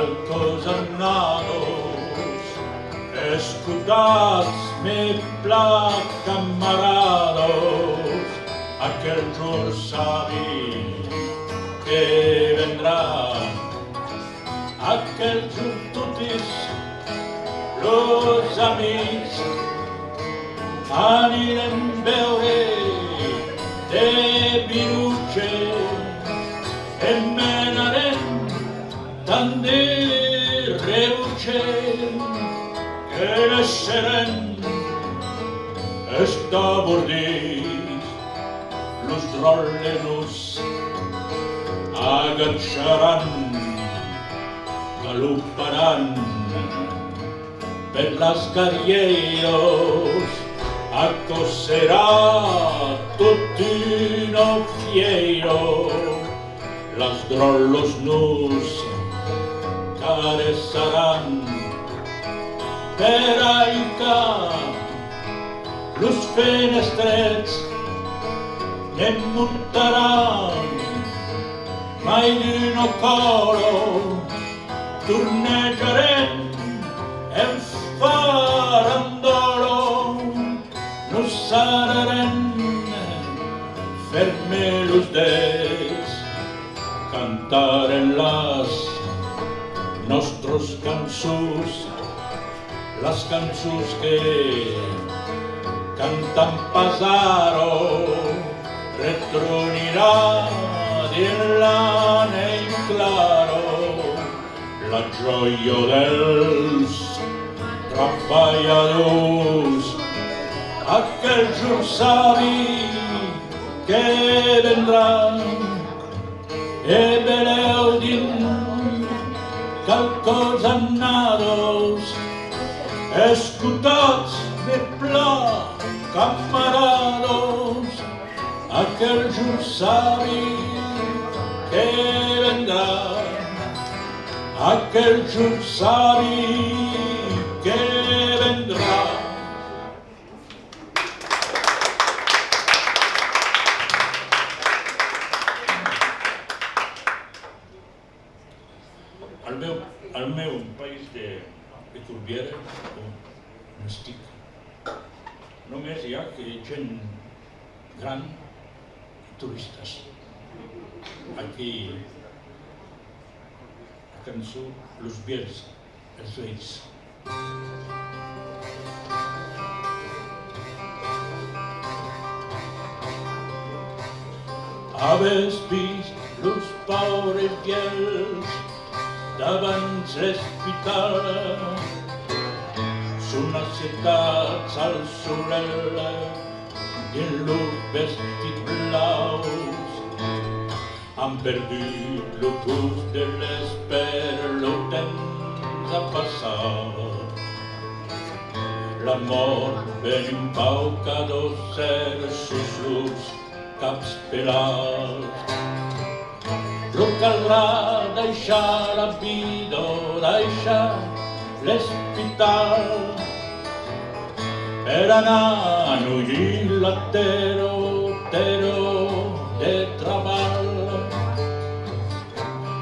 calcosannados, escuchadme, pla camarados, aquel jur sabi que vendrá, aquel jur tutis los amics anirem veure de viruche, em menarem tant de rebuche que naixerem estabordits, los drollenos agacharan, galoparan per las carrieros, acoserà tutt'uno fiero, las drollos nus carezaran per aiucar los fenestrets, ne muntaran mai d'uno coro, tornejarem en farandolo, nos sararem ferme los dets, cantaren las nostros cançons, las cançons que cantan Pasaro, retronirà dell'anell claro, la gioia dels treballadors, aquel jur sabi que vendrà, e veleu dins calcosannados, escutats de pla camarados, aquel jur sabi que vendrà, aquel jur sabi que vendrà. Al meu país de Corbiera, on estic, només hi ha gent gran i turistes. Aquí, la cançó Los Viers, els vells. Habes vist los pobres viers davant l'hospital, són assetats al solel dins los vestits blaus, han perdut el gust de l'espera, el temps ha passat, la mort ven en pau cada ser sus los caps pelats. No caldrà deixar la vida, deixar l'hospital per anar a nullir la tero de treball.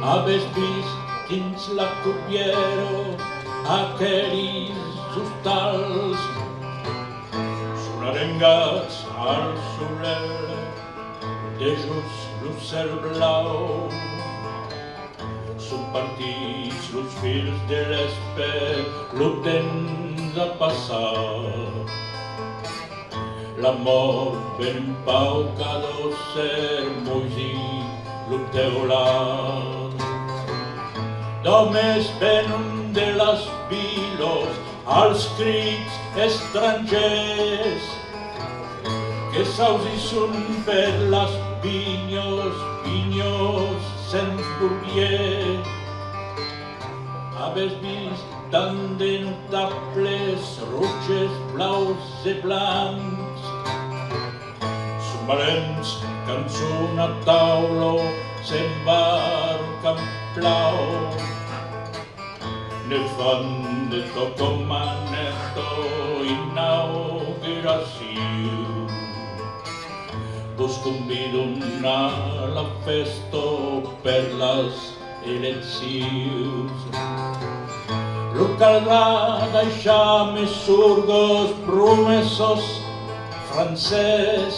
Habes vist dins la Corbiera aquells hostals, són arengats al soler de just el cel blau, són partits los fils de l'espera, el temps ha passat, la mort ven en pau cada ser mugit el teulat. Només venen de les viles els crits estrangers que s'audisson per les vinyes sens burguer. Habes vist tant de notables roges, blaus i blancs, submarins que en una taula s'embarquen plau, ne fan de tot com anetto inauguració. Vos convido a la festa per les i lectius. Lo caldrà deixar més surgos promesos francès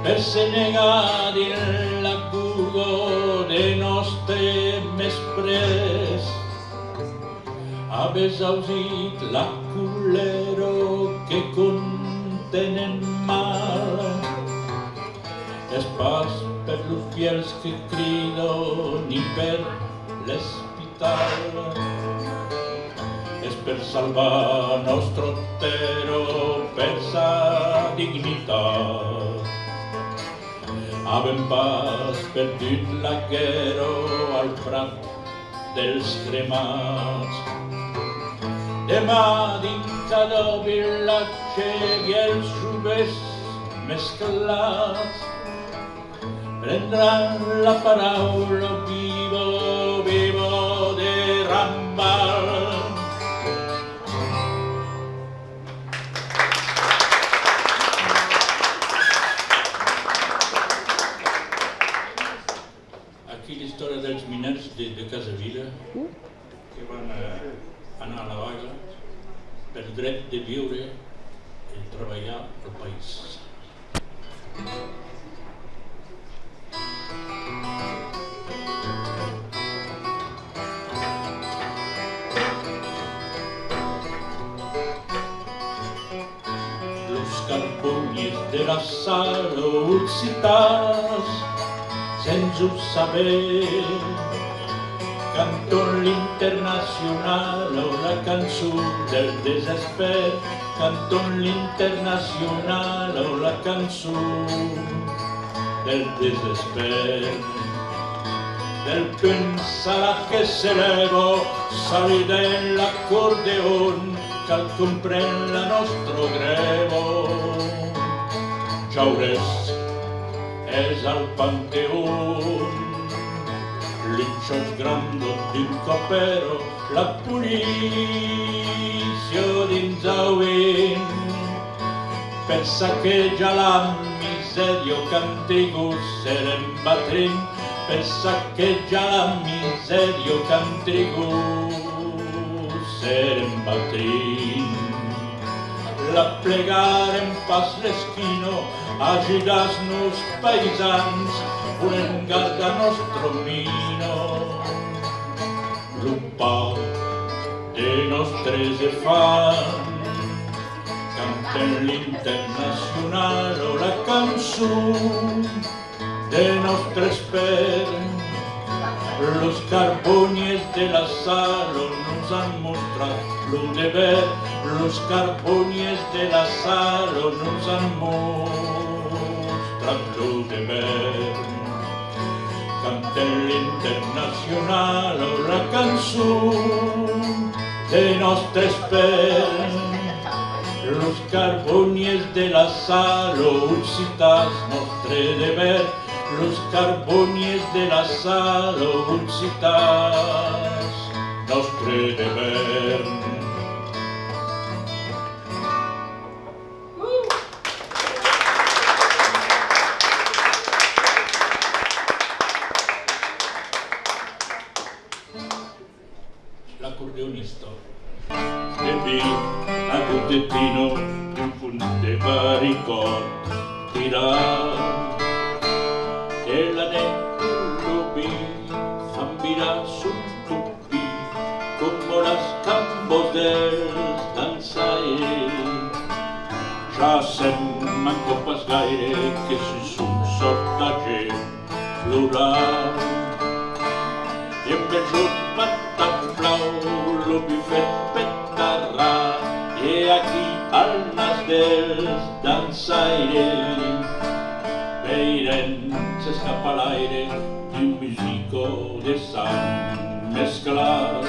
per se negar dins la curgo de nostre mesprès. Habes ausit la culero que contenen mal, és pas per los fiels que crido ni per l'hospital, és per salvar nostre Otero per sa dignitat. Havem pas perdut la guerra al prat dels cremats. Demà dins cada vilatge i els joves mesclats prendran la paraula vivo, vivo de Rambal. Aquí la història dels miners de Casa Vila que van anar a la vaga per dret de viure i treballar al país. Los carbonis de la sala occitas, sense ho saber, canton l'Internacional o la cançó del desesper, canton l'Internacional o la cançó del desesper. Del pensar que s'eleva sali de l'acordeon cal comprèn la nostra greva. Jaurès és al Panteón, l'Inxos grandot d'un copero, la polícia dins auent. Per saquejar la misèria que han trigut serem batrent, per saquejar la misèria que han trigut serem batrent. La plegarem pas l'esquino, agidas-nos paisans, volem guardar nostre mino. L'upa de nostres efants, cantem l'Internacional o la cançó de nostres pers. Los carbonies de la sala nos han mostrat lo deber, los carbonies de la sala nos han mostrat lo deber. Cantem l'Internacional o la cançó de nostres pers. Los carbonies de la sala occitas nostre deber, los carbonies de la sala occitas nostre deber. L'acordeonista de vi a Cotettino, un punt de baricot tirat. E la nettupi fan virar sul tupi como las campos dels dansaires. Ja semblen copes gaire que si són sort de gent floral. I en veig patat blau, lo bifet petarrat, i aquí al nas dels dansaires veiren s'escapa l'aire d'un musico de sang mesclat.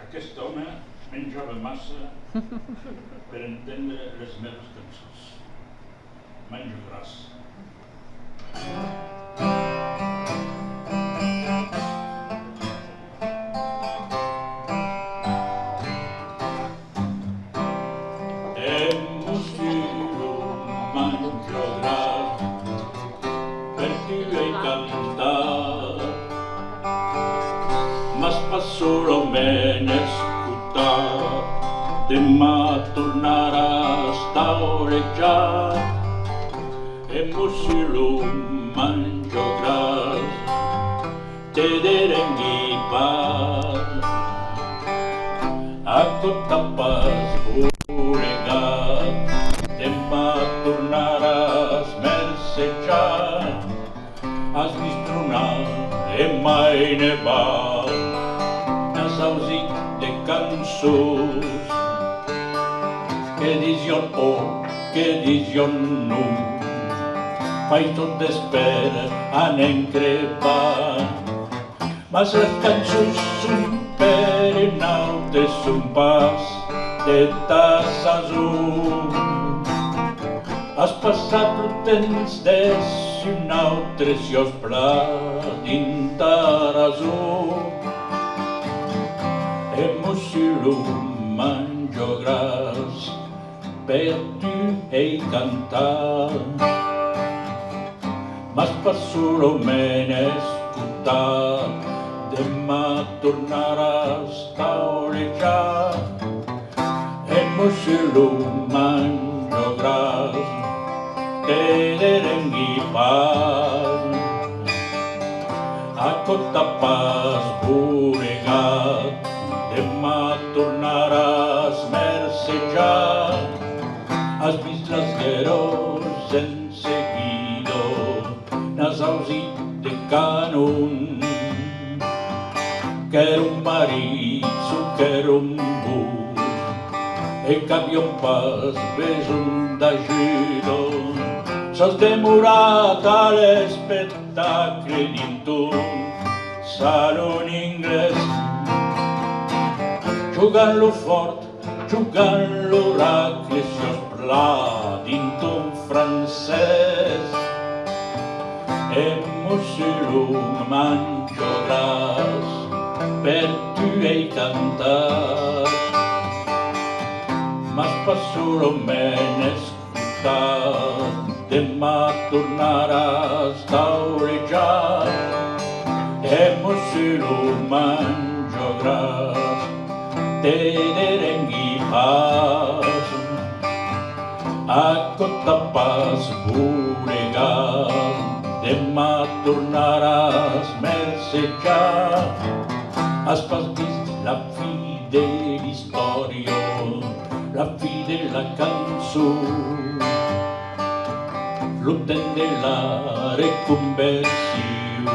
Aquest home menjava massa per entendre les meves cançons. Menjo gras. me ne escutar, demà tornarà a staureggiar e musillo mangio gras, te derenghi pas, a cottapas buregat, demà tornaràs merseggiar, has mistrunar e mai ne val, n'has ausit de cançons, que dision o, que dision nu, fai tot d'espera an encrepar, mas les cançons són per nautes un pas de tas azul. Has passat el temps des un altre si os plat d'intarazú. E musillo mangio gras per tu ei cantar, mas passulo me ne escutar, demà tornaràs a staureggiar e musillo mangio gras, te derenghi pas, a cottapas buregat, demà tornaràs merseggiar, has vist les guerros en seguido, n'has ausit de canon, qu'era un marizzo, qu'era un bus, e qu'avion pas besoin d'ajuda. S'has demorat a l'espectacle dins un salon inglès, jugant-lo fort, jugant-lo racle, si os plat dins un francès. E musillo mangio gras, per tu ei cantar, mas passulo me ne escutar, demà tornaràs a staureggiar e musillo mangio gras, te derenghi pas, a cottapas buregat, demà tornaràs merseggiar, has pas vist la fi de l'història, la fi de la cançó, l'obten de la reconversió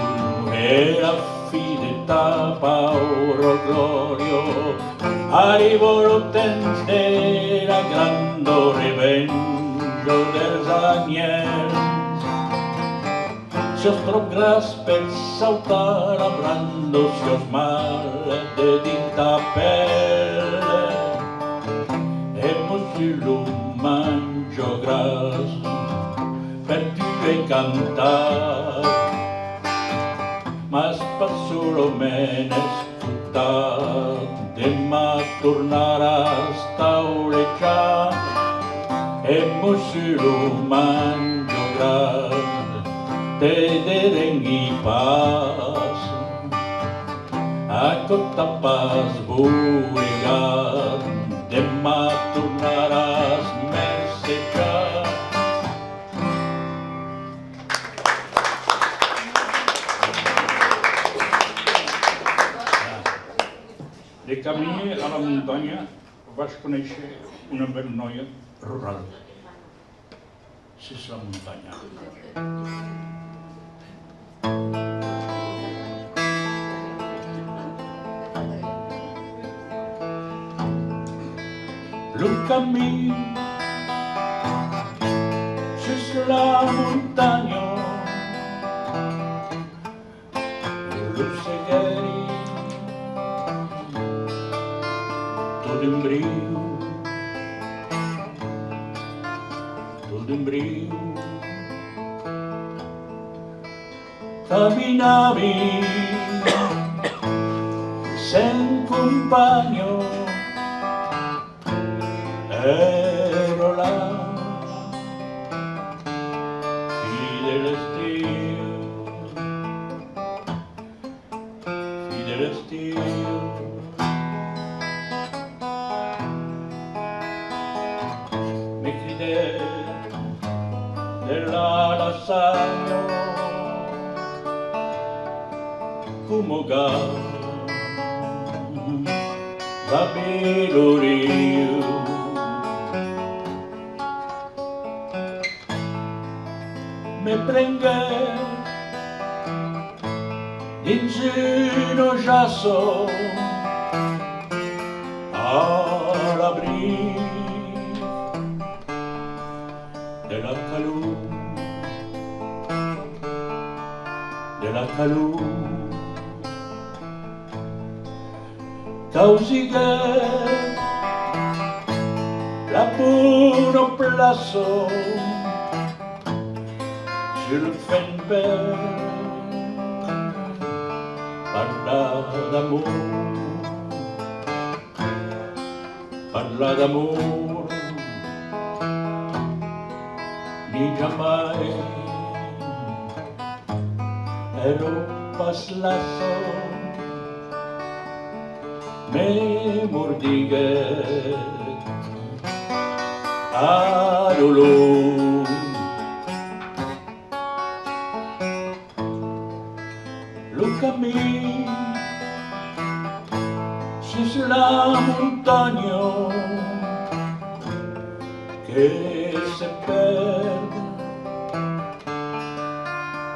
e la fi de ta paura gloria. Arrivò el temps de la grande revenja dels agnells, si os trop gras per saltar abrando, si os mal de dinta pelle, e musillo mangio gras, per tu ei cantar, mas passulo me ne escutar, demà tornaràs a staureggiar e musillo mangio gras, te derenghi pas, a cottapas buregat, demà tornaràs merseggiar. De camí a la muntanya vaig conèixer una bella noia rural. Si és la muntanya. Le camí sus la muntanya, lo seguiré todo en brillo, caminavi sen compagno, ero là, fidel estío, merengue della lasagna come sabelo rio me prende in giro già so all'abri della calù causi che la buona plasso sul fenper parla d'amor ni jamais ero pas lasso me mordighe a dolor lo cammin su la montagna che se perde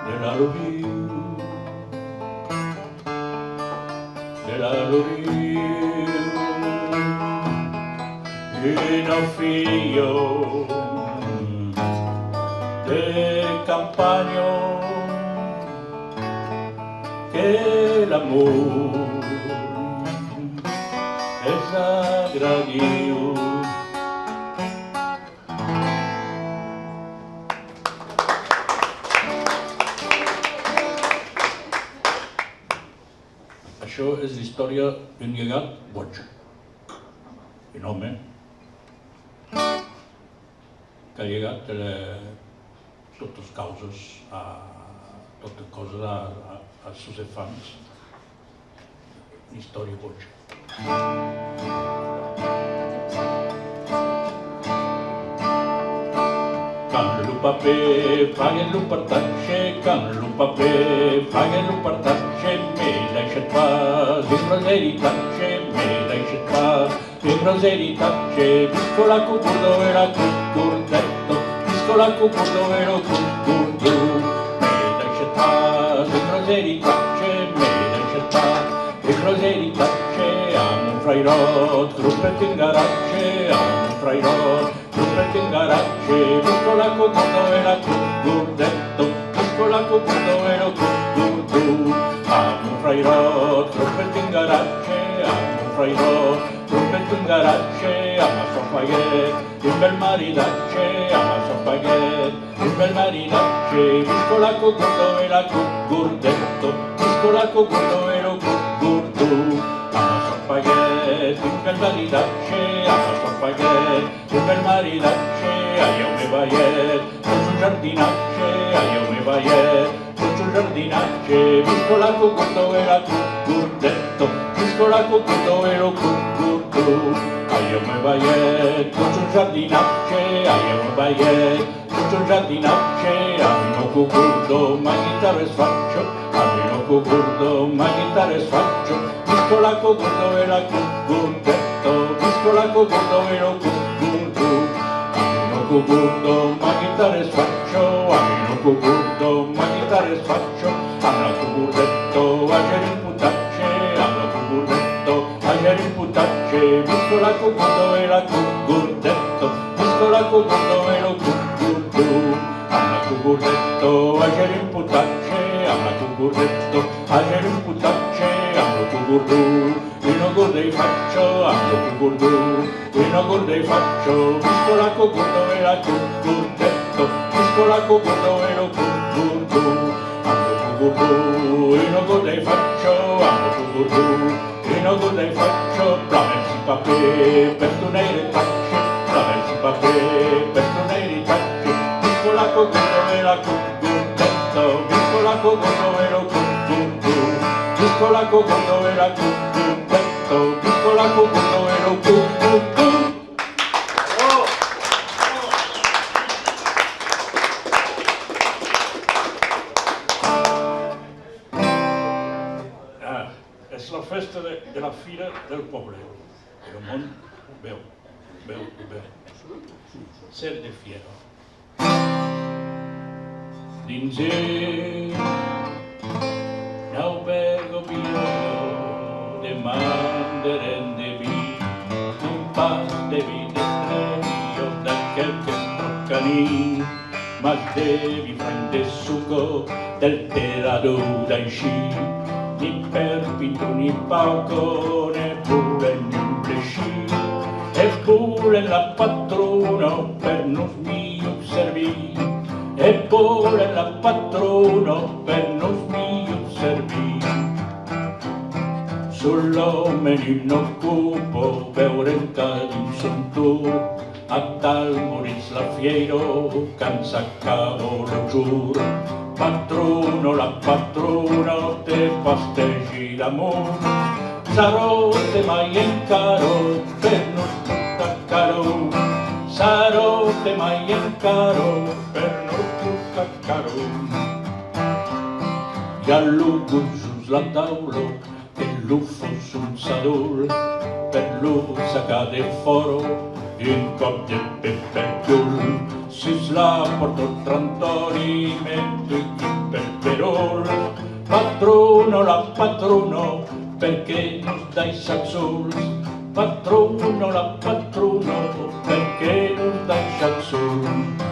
nella rovina in un figlio de campagna che l'amor è sagradio. Això és la història d'un llegat boig, un home que ha llegat totes les causes, totes les coses als seus infants. Una història boig. Quand lo paper paguen-lo per tatxe, quand lo paper paguen-lo per tatxe, me deixat pas un roseritatxe, me deixat pas un roseritatxe, visco la cucurdo e la cucurdetto, visco la cucurdo e la cucurdo, me deixat pas un roseritatxe, me deixat pas un roseritatxe, amb un frairot, gruppet in garatxe, amb un frairot, gruppet in garatxe, visco la cucurdo e la cucurdetto, visco la cucurdo e la cucurdo, amb un frairot, gruppet in garatxe, amb un frairot, gruppet in garatxe, amb el sofaiet, un bel maridatxe, amb el sofaiet, un bel maridatxe, visco la cucurdo e la cucurdetto, visco la cucurdo e la cucurdo, amb el sofaiet, un bel maridatxe, amb el sofaiet, un bel maridatxe, allà me vaiet, tot un giardinatxe, allà me vaiet, tot un giardinatxe, visco la cucurdo e la cucurdetto, visco la cucurdo e la cucurdo, allà me vaiet, tot un giardinatxe, allà me vaiet, tot un giardinatxe, a mio cucurdo, ma chitarre sfaccio, a mio cucurdo, ma chitarre sfaccio, visco la cucurdo e la cucurdetto, visco la cucurdo e la cucurdo, cucurdo, ma chitarre sfaccio, a mio cucurdo, ma chitarre sfaccio, a mio cucurdetto, a gerin putacce, a mio cucurdetto, a gerin putacce, visco la cucurdo e la cucurdetto, visco la cucurdo e la cucurdo, a mio cucurdetto, a gerin putacce, a mio cucurdetto, a gerin putacce, a mio cucurdo, no gordei faccio, a mio cucurdo, no gordei faccio, visco la cucurdo e la cucurdetto, visco la cucurdo e la cucurdo, a mio cucurdo, no gordei faccio, a mio cucurdo, no gordei faccio, plamersi papè, per tunei retacce, plamersi papè, per tunei retacce, visco la cucurdo e la cucurdetto, visco la cucurdo e la cucurdo, visco la cucurdo e la cucurdetto, visco la cucurdo e la cucurdo. della fila del popolo. E il mondo veu. Ser de fiero. Dins l'albergo mio demanderen de vi un pas de vi d'estrello da qualche stroccanin mas devi prende succo del terado d'anci ni per pinto ni pauco neppure un plesci eppure la patrona per nos mio servì eppure la patrona per nos mio servì sull'uomo in occupo veure in cadin suntur a tal moris la fiero cansa cavolo giur patrono la patrona te pasteggi d'amor sarò te mai in caro per nos tutta caro sarò te mai in caro per nos tutta caro e allugo giù la taulo e l'uffo sul sador per lo sacade foro in cop de peperchiol si slaporto trantori mentre per perol patrono la patrono perché nos dai saxols patrono la patrono perché nos dai saxols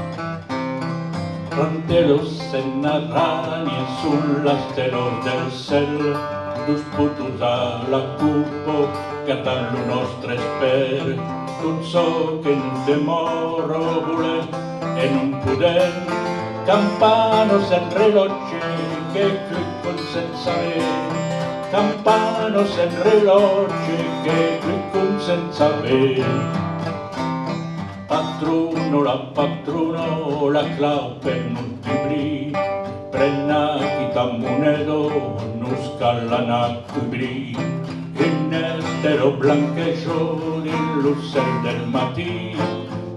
rantelos en arranie sulla stelos del cel dus putus a la cupo catan lo nostre sper tot so che non demoro voler e non poder campanos en relotge che cliccon senza me campanos en relotge che cliccon senza me patrono la clau per non tibri prenna chi tammonedo non scallana cubri in estero blanquejo del lucero del matí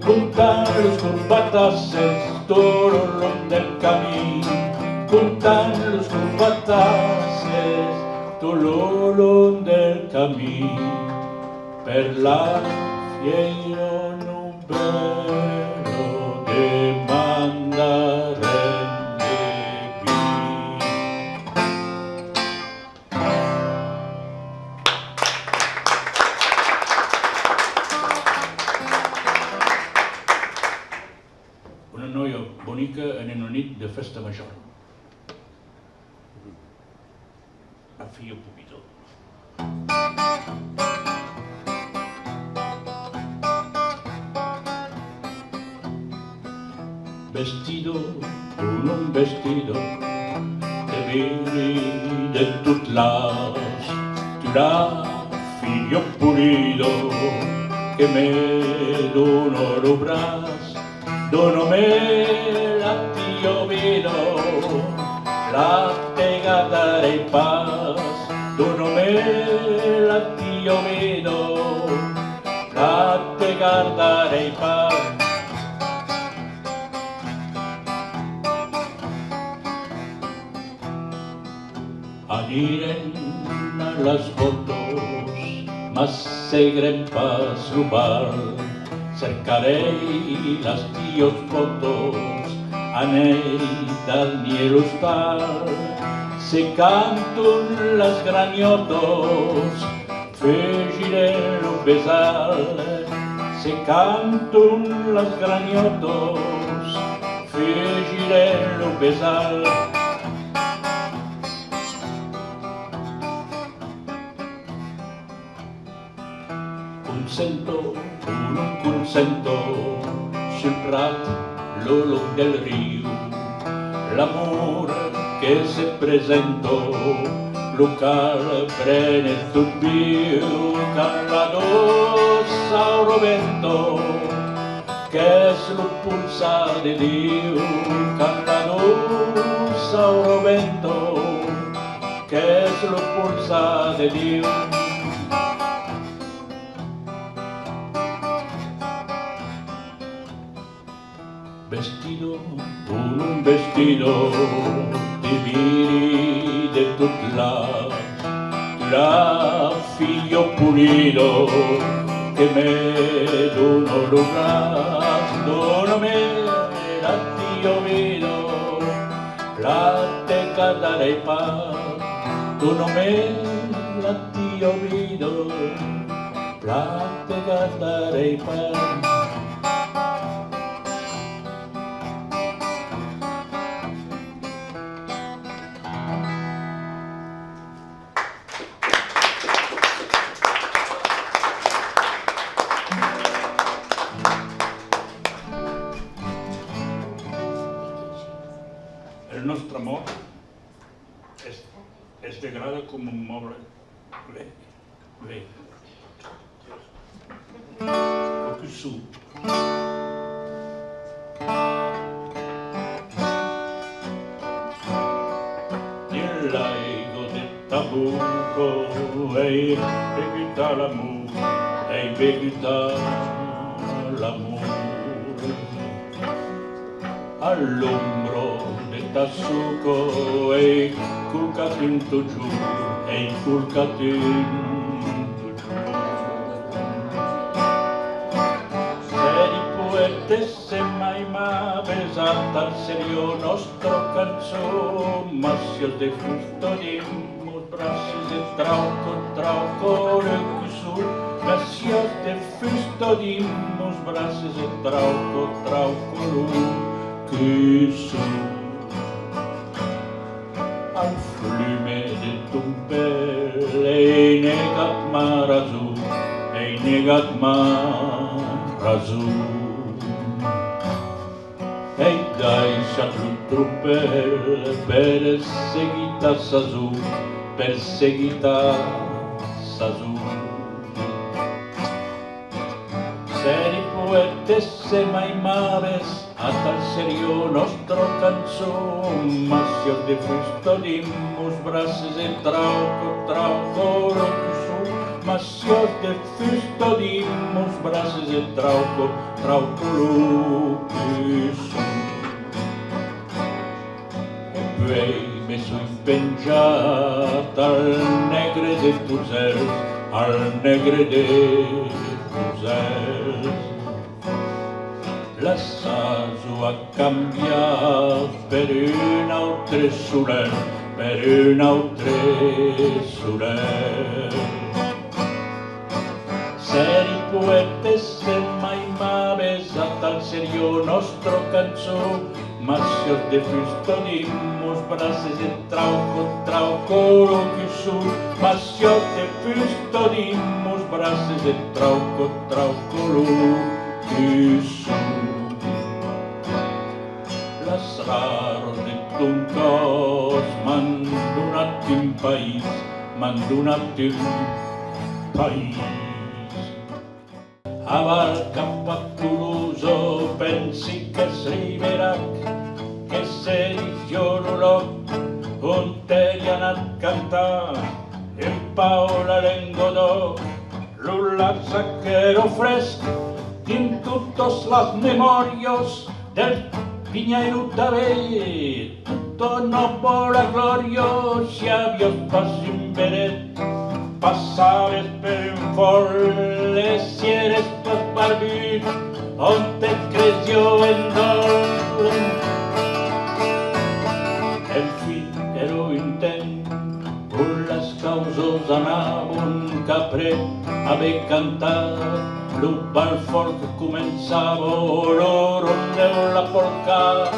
punta los combatases todo lo del camino punta los combatases todo lo del camino per la fiero numero de mandare bonica en una nit de festa major. A fio pupito. Vestido con un vestido de vini de tot las, tu la figlio pulido que me dono lo bras, dono me la tío vino, la pegata de paz, dono me la tío vino, la pegata de paz. Adiren a las fotos, mas segren pas lubar, cercarei las tíos fotos, anei dal nielos par, se cantun las graniotos, fegire lo besar, se cantun las graniotos, fegire lo besar. Consento, non consento, sul prat, l'olor del rio, l'amor che se presento, local prene tot viu, can la dossa oro vento, che es lo pulsa de Diu, can la dossa oro vento, che es lo pulsa de Diu. Vestido con un vestido de vini de tot la unido que me dono lugar, dono me la ti oído, la te cantaré paz, dono me la ti oído, la te cantaré paz. El nostre amor es degrada com un moble vell. O que surt. Nell'aigo del tabuco ei bevuta l'amor, ei bevuta l'amor. All'ombro del tassuco e inculcato giù, e inculcato giù. Se di poetesse mai ma pesata al serio nostro canzone, ma si os de fusto dimos brasses e trauco le chiusur, ma si os de fusto dimos brasses e trauco lu. Che sono al flume del tumpel ei negat mar azul, ei negat mar azul. Ei deixat l'utrupel perseguita s'azul, perseguita s'azul. Seri poetesse mai maves, a tal serio nostro canzone, ma si os de fusto dimos brasses e trauco lo che su, ma si os de fusto dimos brasses e trauco lo che su. E poi me so impengiat al negre de Tuzels, al negre de Tuzels. La saso a canviat per un altre soler, per un altre soler. Seri poetesse mai maves a tal serio nostro canzó, ma si os de fusto dimos brasses e trauco lo che su, ma si os de fusto dimos brasses e trauco lo che su. Las raros de un cos m'han donat un país, m'han donat un país. A Valcampaculuso pensi che sei verac, che sei fioroloc, on te li han anat cantar, en Paola Lengodò, l'ullat sacchero fresc, din tutos las memorios del Piñeiro Tabé, tutto noble la gloria, si avios pas un beret, passaves per un folle, si eres pas barbut, on te creció en dol. El fill ero intent, con las causos anavon capre, ave cantat, l'ubbal folk començava, l'orondeu la polca,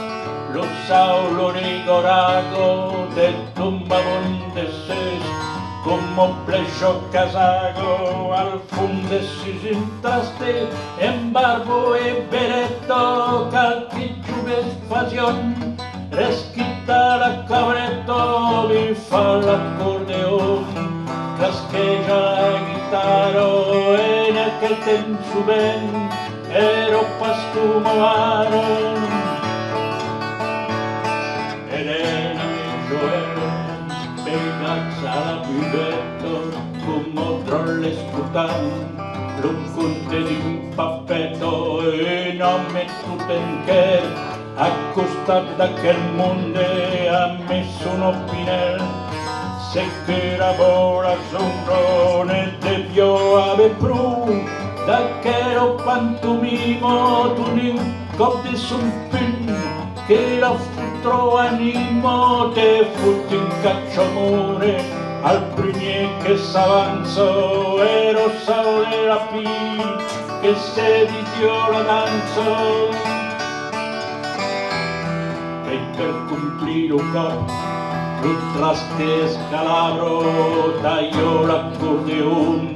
lo saulo rigorago del tumbabon de ses, como plecho casago, al funde sus intraste, en barbo e beretto, calquichuves fasion, resquita la cabretto, vi fa l'accordeon, clasqueja la guitarra, en aquel temps ben, ero pas como varon. Elena e Joel, pegats a la buvetta, como trolle sputant, l'un conte d'un papetto, e non mettut en quer, a costat d'aquel monde ha messo un opinel, se che la bola sonrone devió haver pru, da che lo pantomimo tu nin cop de son pin, che la futro animo te fut in cacciamone, al primier che s'avanzò e rossa de la pi, che se dició la danza. E per cumplir un cop, lo traste escalabro, talló l'acordeón,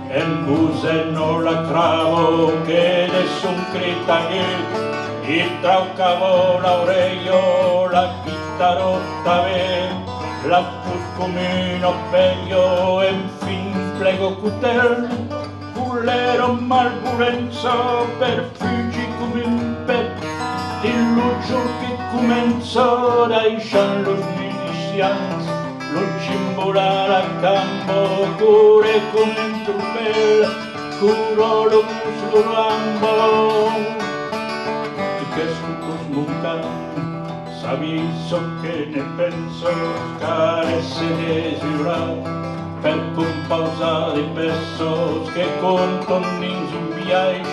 en buse no la cravo, que es un critaguet, y traucavo l'aurello, la guitarrota ve, la fuscomino peglio, en fin plego cutel, culero malburenzo, per fuggi come un pet, il lucio che comenzò dai Jean los milicians, lo cimbolar a campo, cure con un trupel, curò lo muslo ambo. Y que escutos montan, sabiso que ne penso, carece de giurar, per compausa de pesos que conton nins un viaix,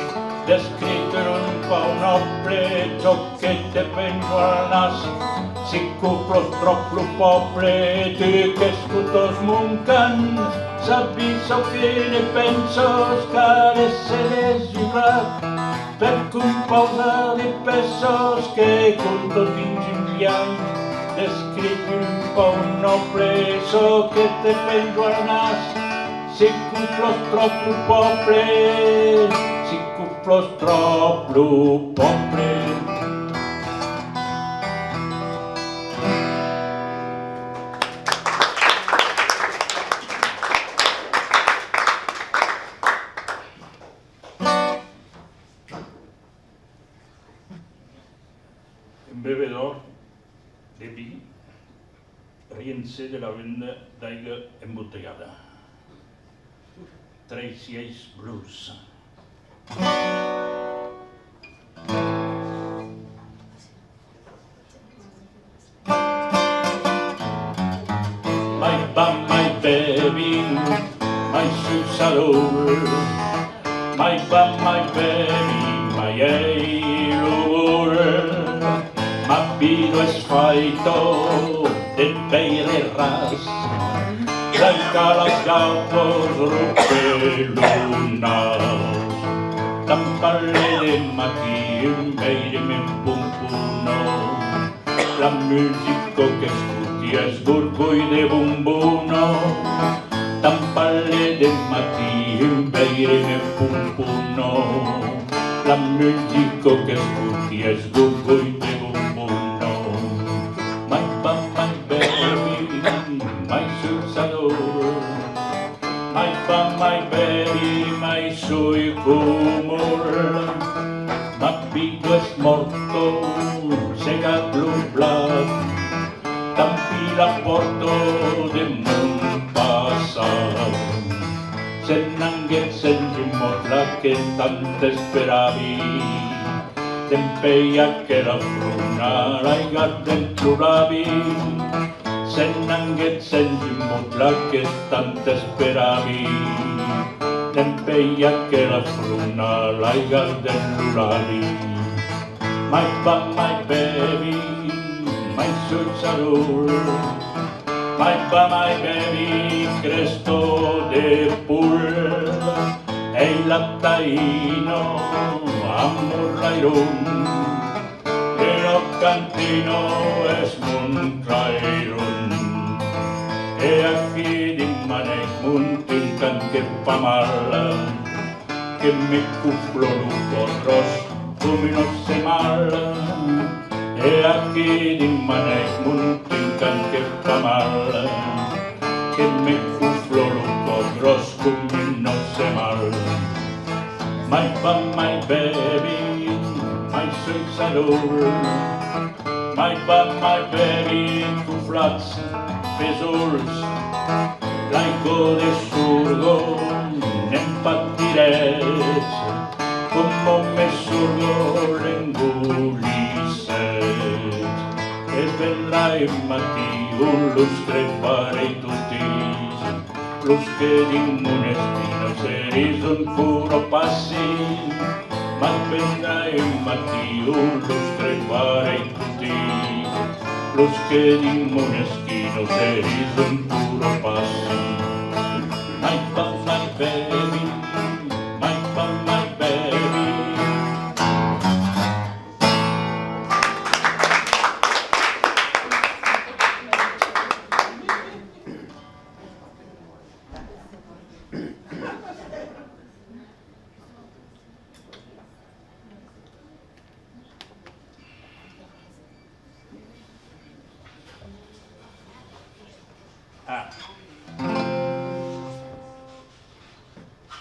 descritter un pau noble, que te penjo al nas, si cuplos trop lo poble, tu que escutos muncan, sabiso que ne pensos, carece de giurar, per compausa de pesos que conton nins un viaix, descritter un pau noble, que te penjo al nas, si cuplos trop lo poble, si cuplos trop lo poble. Un bebedor de vi, ríense de la venda d'aigua embotellada. Tracy's Blues. My bum, my baby, my susador, my bum, my baby, my yellow, m'abbido es faito de peire ras, blanca las gautos rupelunas, tampale de matí un beire me pumpuno, la musico que escuti es burgui de bumbuno, tampale de matí un beire me pumpuno, la musico que escuti es burgui de bumbuno. My bum, my baby, my susador, my bum, my baby, my sui humor, m'abbido es morto, sega blue blood, tampi la porto de mon passat, se n'anguet sentimos la que tant esperavi, d'empeia que la fruna l'aigat dentro l'avi, se n'anguet sentimos la que tant esperavi, d'empeia que la fruna l'aigat dentro l'avi. My bum, my baby, my susador, my bum, my baby, cresto de pul, el lattaino, amorrairun, el cantino es montrairun, e aquí dimane muntin can que fa mal, que me cuplo lucorros, come non se mal, e aquí dimane muntin can que fa mal, que me cuplo lucorros, come non se mal. My bum, my baby, my susador, my bum, my baby, tu flats, pesols, laico de surdo, n'empatirets, como me surdo l'engolisset, e vendrai Mattio lo screpare tutti los che di monestino se rison puro passi ma vendrai Mattio lo screpare tutti los che di monestino se rison puro passi my bum my baby my bum my baby.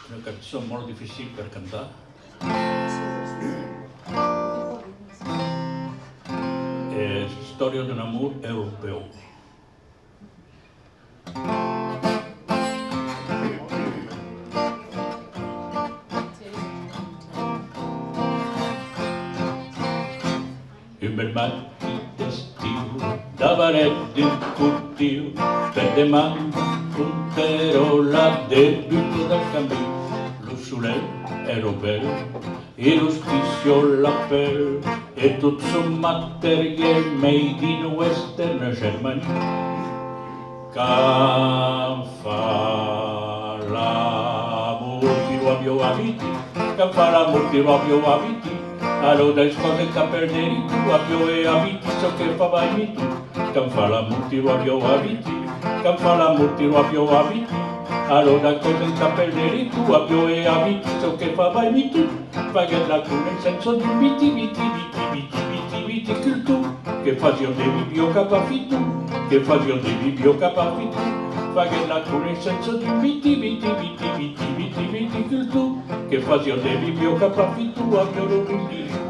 Una canzone molto difficile per cantare. È storia di un amore europeo. Un bel matto d'estiu, davanti il cortile, per le mani puntero la debutto del cammino. Lo soleil era bello, e lo stizio la pelle, e tutto il materiale made in Western Germany. Can fa l'amore di Robbio Aviti, can fa l'amore di Robbio Aviti, allora scuola il capelleri tu, Robbio e Aviti, so che fa vai tu, can fa l'amore di Robbio Aviti, can fa l'amore di Robbio Aviti, allora cosa il capelleri tu, Robbio e Aviti, so che fa vai tu, fai che la tu nel senso di viti, che tu, che faccio dei bibio capafittu, che faccio dei bibio capafittu, fai che la tu nel senso di viti, che tu, che faccio dei bibio capafittu,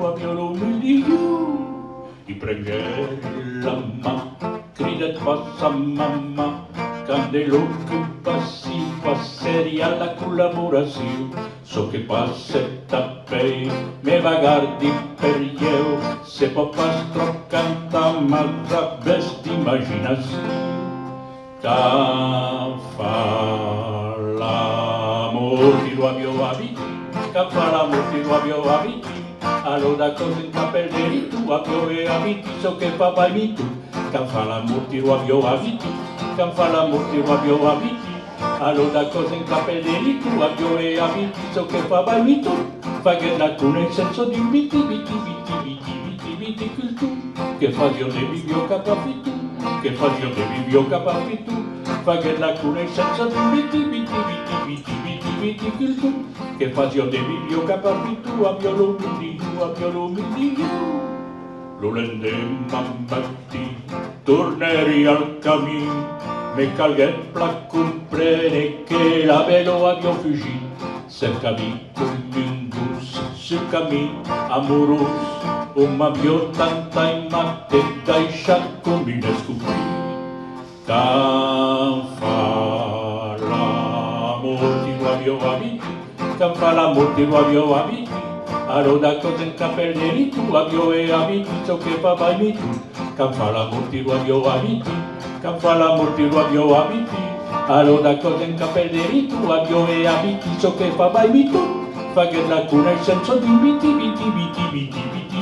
abbiolo miliu, i preghieri la ma, crida passa mamma, candelo che passi, passeri alla collaborazione, so che passa tappei, me vagardi per io, se papastro canta mazza best immaginazione, can fa l'amor di Robbio Aviti, can fa l'amor di Robbio Aviti, allora cosa in capelleri tu, Robbio e Aviti, so che fa vai tu, can fa l'amor di Robbio Aviti, can fa l'amor di Robbio Aviti, allora cosa in capelleri tu, Robbio e Aviti, so che fa vai tu, fai che la tu nel senso di viti, che tu, che faccio dei bibio capafittu, che faccio dei bibio capafittu, fai che la tu nel senso di viti, che tu, che faccio dei bibio capafittu, abbiolo miliu, lo lende mambatti, torneri al cammino, me calguet pla comprene che la velo abbia fuggi, se capì come un gus, sul cammino amoroso, m'abbio tanta in matte dai sciaccombine scoprì, can fa l'amor di Robbio Aviti, can fa l'amor di Robbio Aviti, allora cosa in capelleri tu, Robbio e Aviti, so che fa vai tu, can fa l'amor di Robbio Aviti, can fa l'amor di Robbio Aviti, allora cosa in capelleri tu, Robbio e Aviti, so che fa vai tu, fa che la tu nel senso di viti,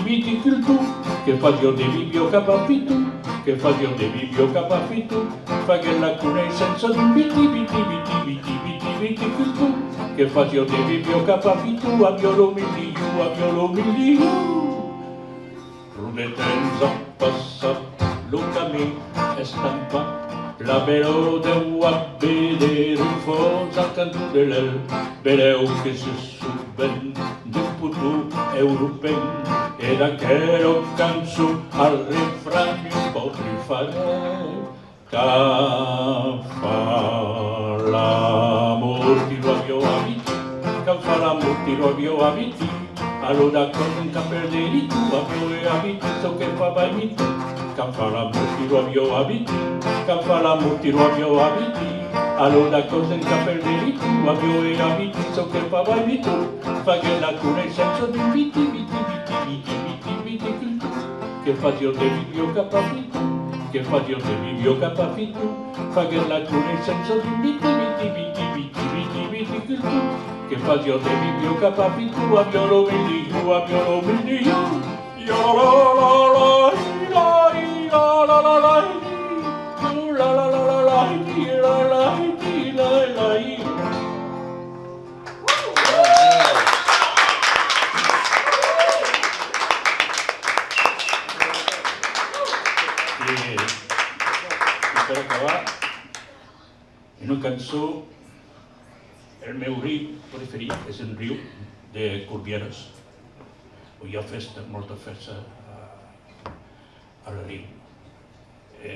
che tu, che faccio dei bibio capafittu, che faccio dei bibio capafittu, fa che la tu nel senso di viti, che tu, che faccio dei bibio capafittu, abbiolo miliu, rudetenza passa, lo cammino è stampa, la belo devo a vedere un fosa accanto dell'el, beleo che si suben, du putu europeo, e da che lo canzo al refranio un po' rifare, can fa l'amor di Robbio Aviti, can fa l'amor di Robbio Aviti, allora cosa in capelleri tu, Robbio e Aviti, so che fa vai tu, can fa l'amor di Robbio Aviti, can fa l'amor di Robbio Aviti, allora cosa in capelleri tu, Robbio e Aviti, so che fa vai tu, fa che la tu nel senso di viti, che tu, che fazio te vivio capafitto, che fazio te vivio capafitto, fa che la tu nel senso di viti che tu, che fazio te vivio capafitto, abbiolo vedi io, io la la la per acabar, en una cançó, el meu riu preferit és el riu de Corbieres, on hi ha festa, molta festa al riu.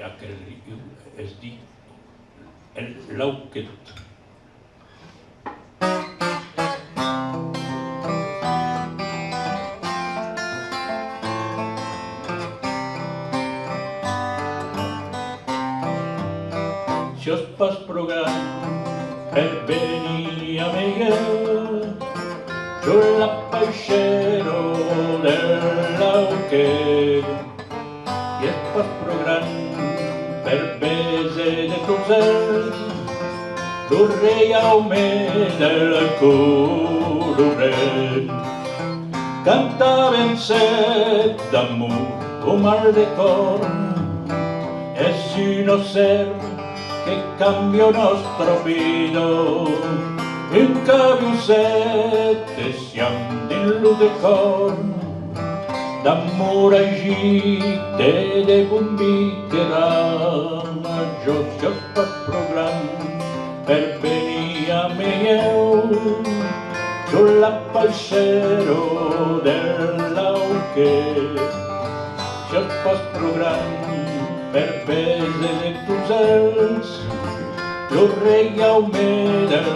Aquell riu es diu el Lauquet. Si os pas program per venir a Miguel, yo la paixero del Lauquet, i es pas program per bese de tots ells, lo rei home del Coloret. Cantaven set d'amor o mal de cor, es innocent che cambio nostro vino, in caviusette siamo dillo de cor, d'amore agite de bombi che rama, jo pas program per venir a meu, jo la paixero del Lauquet, jo pas program per bese de tus ells, lo rei home del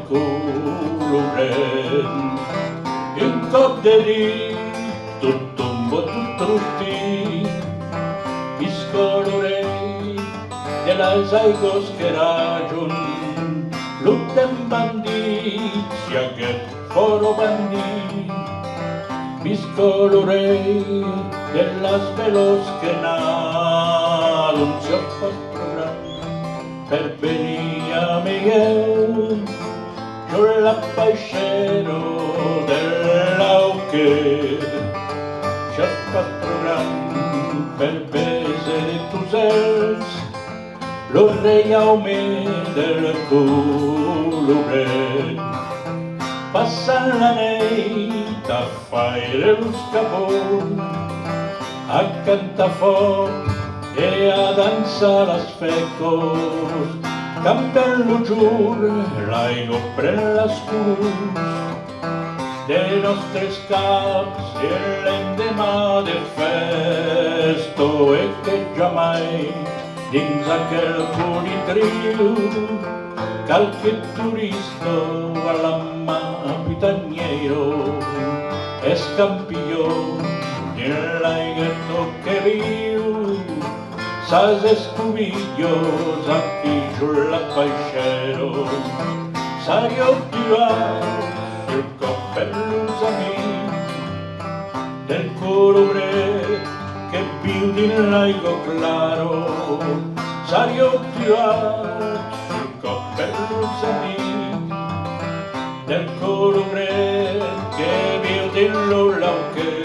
Coloret. Un cop de dit, tot tombo, tot rostit, visco l'orell de les aigües que rajon, lluiten bandits i aquest foro bandit. Visco l'orell de les velos que naden, si os pas program per venir a Miguel, jo la paixero del Lauquet. Si os pas program per bese de tus ells, lo rei home del Coloret. Passant la nit a faire els capons, a cantar fort e a dansar les fecos, campen lo jur, l'aigua pren les curs de nostres caps i l'endemà de festo, e que jamai dins aquel conitriu qualche turista a la pitaniero es campió nell'aighetto che viu, sas escumillos aquí sulla paixero, sario tirar sul cappellos amics del Coloret che viu din l'aigua claro, sario tirar sul cappellos amics del Coloret che viu din lo Lauquet.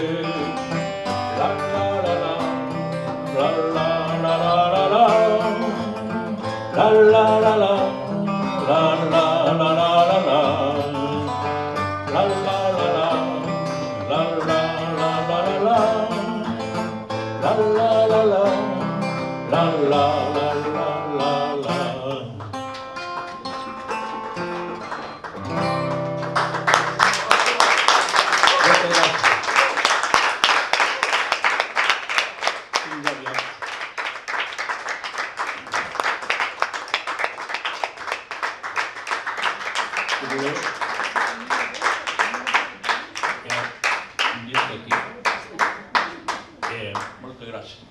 La la la la, la la la la la, la la la la, la la la la la la, la la la la, la la la la la la, la la la la, la la la la la. Moltes gràcies.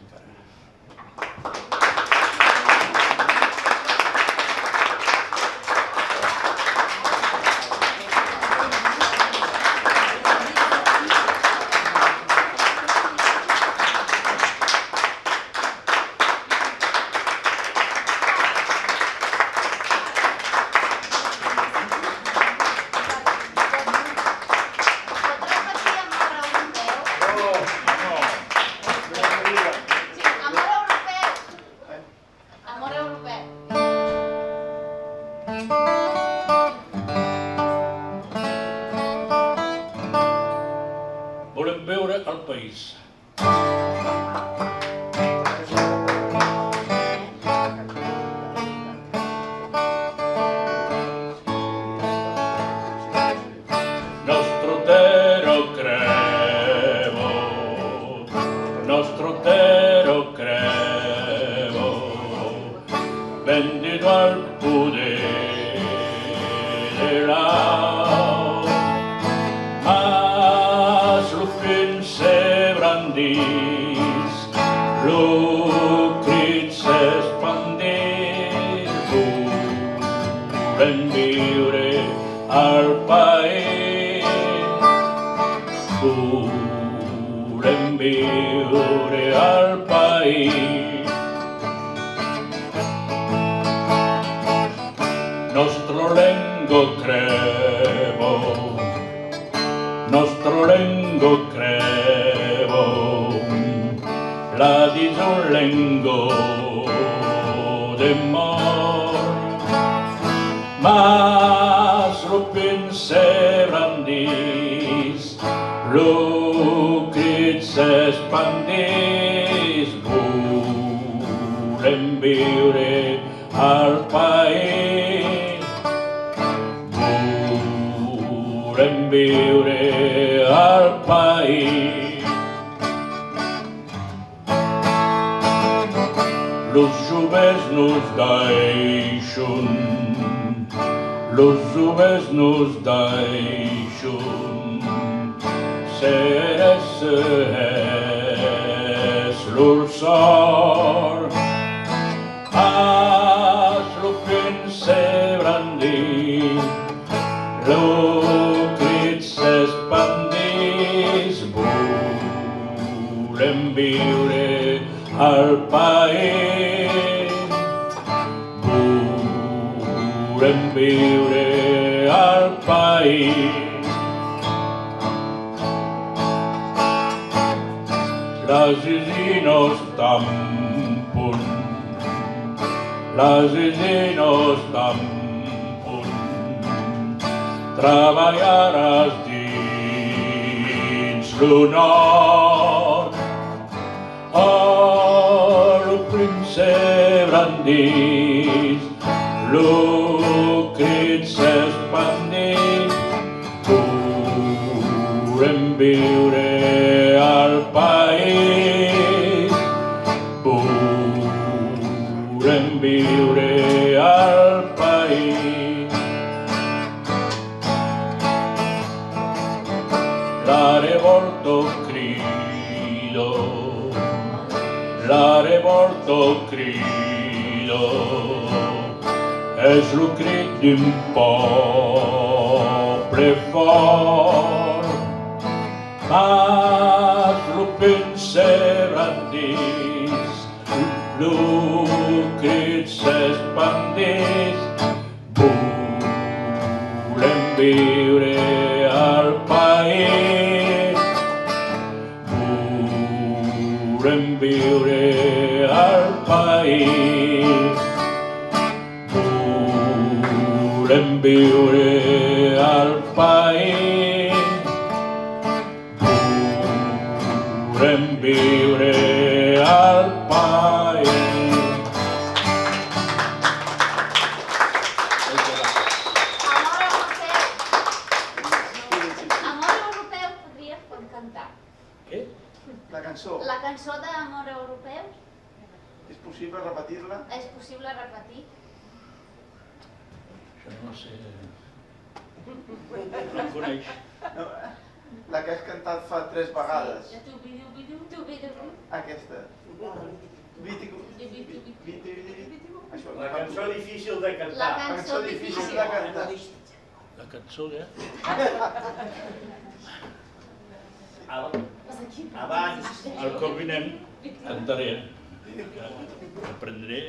Nostro tero crevo, nostro tero crevo, vendito al potere là, ma slupinse brandis, lucrizze spandir, puren viure al paese, puren viure al paese. Nostro lengo crevo, nostro lengo crevo, la dis un lengo de mor, mas lupinse brandis, lucrizze spandis, volem viure al país, volem viure al país. Los joves nos deixen, los joves nos deixen, ser és l'ursor, slupinse brandis, lucrizze spandis, volem viure al país, volem viure al país. Les isinos tampon, les isinos tampon, treballaràs dins l'honor. Oh, prince brandis, lucrizze spandis, volem viure al país, volem viure al país. La revolto crido, la revolto crido, és lo crit d'un poble fort, mas lupinse brandis, lucrizze spandis, volem viure al país, volem viure al país, volem viure al país, volem viure al país. Amor europeu podries cantar. Què? La cançó, La cançó d'Amor europeu és possible repetir-la? és possible repetir? Això no sé. No em coneix. No, la que has cantat fa 3 vegades. Tubidu. Aquesta. Vitico. Això, La cançó difícil de La cantar. cançó difícil difícil. de cantar. La cançó, eh? Abans, El cop vinent cantaré. Aprendré.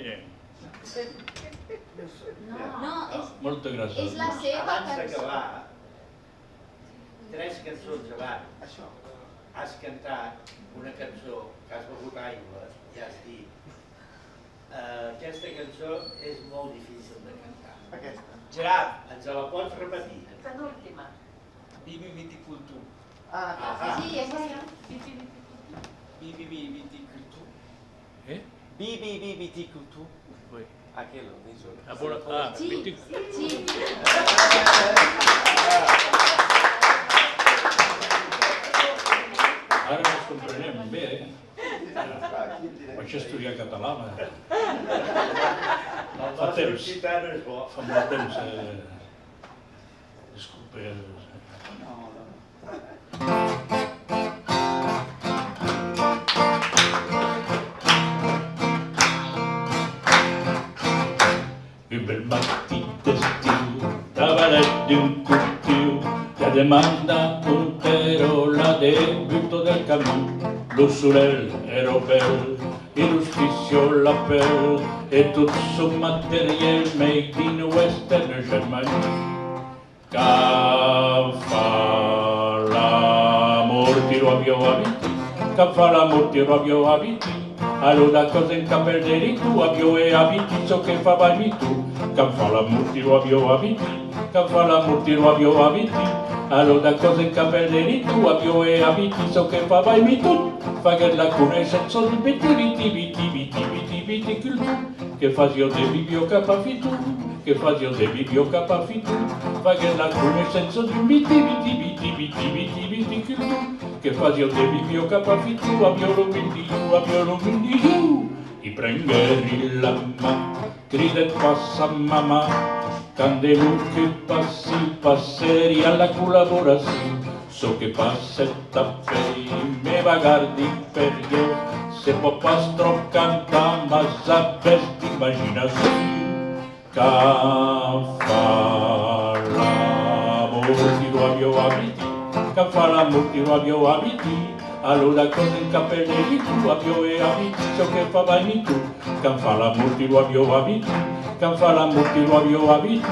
No, Moltes gràcies. és la seva abans cançó. d'acabar, 3 cançons abans, Això. has cantat una cançó que has begut aigua i has dit aquesta cançó és molt difícil de cantar. Aquesta. Gerard, ens la pots repetir? Penúltima. Vivi viticultur. Ah, Ah. Sí, és això. Viticulture. Eh? Viticulture. Oui. Aquello, dicevo. Sì, sì. Ara ens comprenem bé, eh? Vaig estudiar català, fa temps. L'occitano és bo. Fa molt temps. Disculpe. Un bel matí d'estiu, treballat d'un cultiu, la demanda un la debutto del camí. L'ussurel europeu, e l'auspicio l'appel, e tot son materiel made in Western Germany. Can fa l'amor tiro abbio abiti, can fa l'amor tiro abbio abiti, allora cosa in capelleri tu abbio e abiti, so che fa balmi tu, can fa l'amor tiro abbio abiti, can fa l'amor tiro abbio abiti, allora cosa in capelleri tu abbio e abiti, so che fa balmi tu, fa che la conoscenza di viti cultura, che fazio de bibio capafitu, che fazio de bibio capafitu, fa che la conoscenza di viti cultura, che fazio de bibio capafitu, abbio vindiu, i prengeri la ma, criden passa mamma, candelu che passeri alla collaborazione, so che passetta pei, me vagardi per io, se può pastro canta, ma sapesti immaginazione, can fa l'amor tiro abbio abiti, can fa l'amor tiro abbio abiti, allora cosa in capelleri tu abbio e abiti, so che fa bagni tu, can fa l'amor tiro abbio abiti, can fa l'amor tiro abbio abiti,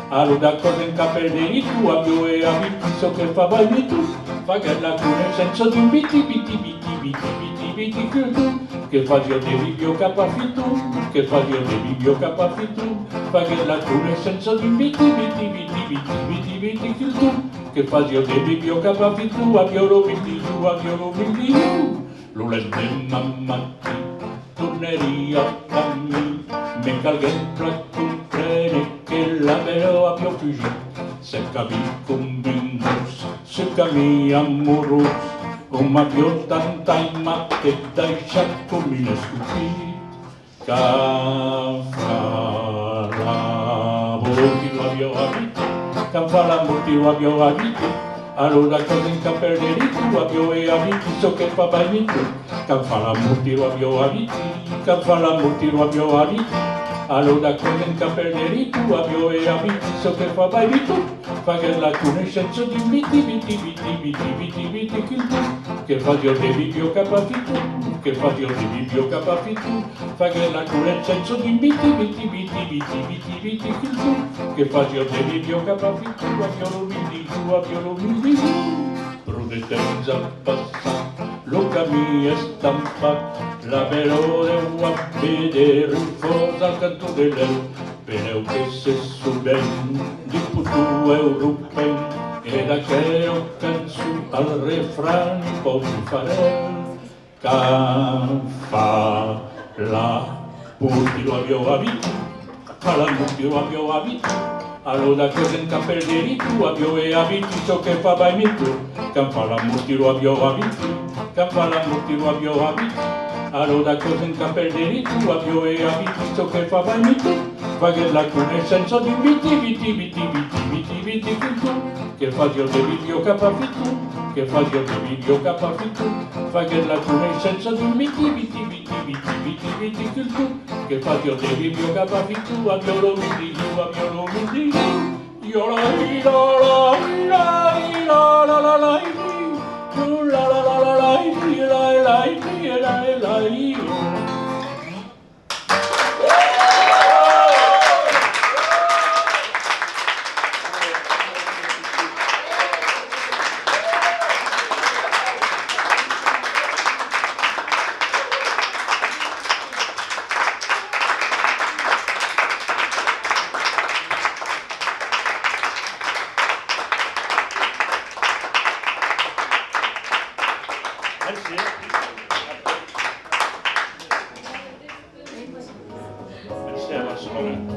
allora cosa in capelleri tu abbio e abiti, so che fa bagni tu, fa che la conoscenza di un viti cultura, che fazio de bibio capafitu, che fazio de bibio capafitu, fa che la conoscenza di un viti cultura, che fazio de bibio capafitu, abbio vindiu, lo lesben mammati, torneria a me, me calguen pra comprene che la vero abbio fugito, se capi convintos, se cami amoroso, come abbio tanta imma che dai sciacco mi ne stupito, can fa l'amor tiro abbio abiti, can fa l'amor tiro abbio abiti, allora cosa in capelleri tu abbio e abiti, so che fa bagni tu, can fa l'amor tiro abbio abiti, can fa l'amor tiro abbio abiti, allora cosa in capelleri tu abbio e abiti, so che fa bagni tu, fa che la conoscenza di viti cultura, che fazio de bibio capafitu, che fazio de bibio capafitu, fa che la conoscenza di viti cultura, che fazio de bibio capafitu, abbio vindiu, prudenza passa, lo cammi è stampato, la velore a vedere in forza al canto dell'eu, peneu che se su ben, di putu europei, e da che ho canzu al refrano posso fare, can fa la purtiro abbio abiti, fa la purtiro abbio abiti, allora cosa in capelleri tu abbio e abiti, so che fa bagni tu, can fa la purtiro abbio abiti, can fa la purtiro abbio abiti, allora cosa in capelleri tu abbio e abiti, so che fa bagni tu, fa che la conoscenza di viti cultura, che fazio de bibio capafitu, che fazio de bibio capafitu, fa che la conoscenza di viti cultura, che fazio de bibio capafitu, abbio lo vindiu, io la Merci. Bona.